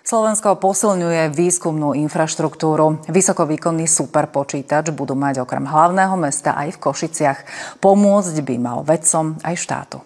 Slovensko posilňuje výskumnú infraštruktúru. Vysokovýkonný superpočítač budú mať okrem hlavného mesta aj v Košiciach. Pomôcť by mal vedcom aj štátu.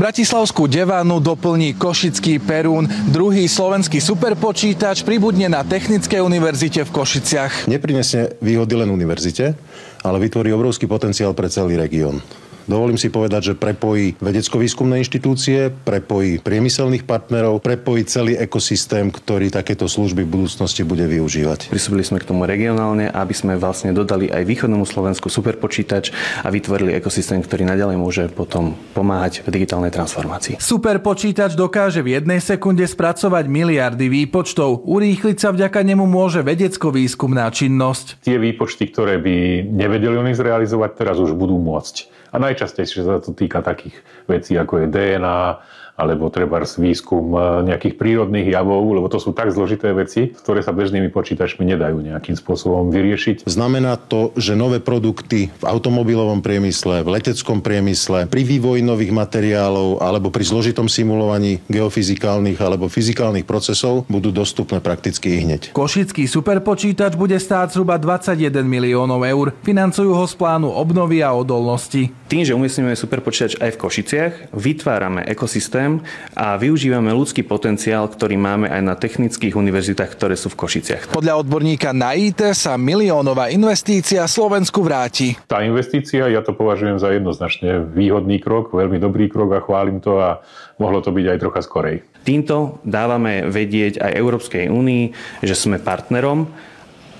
Bratislavskú Devanu doplní košický Perún. Druhý slovenský superpočítač pribudne na Technickej univerzite v Košiciach. Neprinesie výhody len univerzite, ale vytvorí obrovský potenciál pre celý región. Dovolím si povedať, že prepojí vedecko-výskumné inštitúcie, prepojí priemyselných partnerov, prepojí celý ekosystém, ktorý takéto služby v budúcnosti bude využívať. Prisúbili sme k tomu regionálne, aby sme vlastne dodali aj východnému Slovensku superpočítač a vytvorili ekosystém, ktorý naďalej môže potom pomáhať v digitálnej transformácii. Superpočítač dokáže v 1 sekunde spracovať miliardy výpočtov. Urýchliť sa vďaka nemu môže vedecko-výskumná činnosť. Tie výpočty, ktoré by nevedeli oni zrealizovať, teraz už budú môcť. A najčastejšie sa to týka takých vecí, ako je DNA, alebo trebárs výskum nejakých prírodných javov, lebo to sú tak zložité veci, ktoré sa bežnými počítačmi nedajú nejakým spôsobom vyriešiť. Znamená to, že nové produkty v automobilovom priemysle, v leteckom priemysle, pri vývoji nových materiálov alebo pri zložitom simulovaní geofyzikálnych alebo fyzikálnych procesov budú dostupné prakticky hneď. Košický superpočítač bude stáť zhruba 21 miliónov eur. Financujú ho z plánu obnovy a odolnosti. Tým, že umiestňujeme superpočítač aj v Košiciach, vytvárame ekosystém a využívame ľudský potenciál, ktorý máme aj na technických univerzitách, ktoré sú v Košiciach. Podľa odborníka na IT sa miliónová investícia Slovensku vráti. Tá investícia, ja to považujem za jednoznačne výhodný krok, veľmi dobrý krok a chválim to a mohlo to byť aj trocha skorej. Týmto dávame vedieť aj Európskej únii, že sme partnerom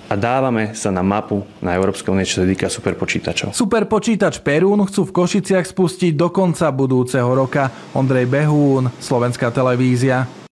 a dávame sa na mapu na Európskej únie, čo sa týka superpočítačov. Superpočítač Perún chcú v Košiciach spustiť do konca budúceho roka. Ondrej Behún, Slovenská televízia.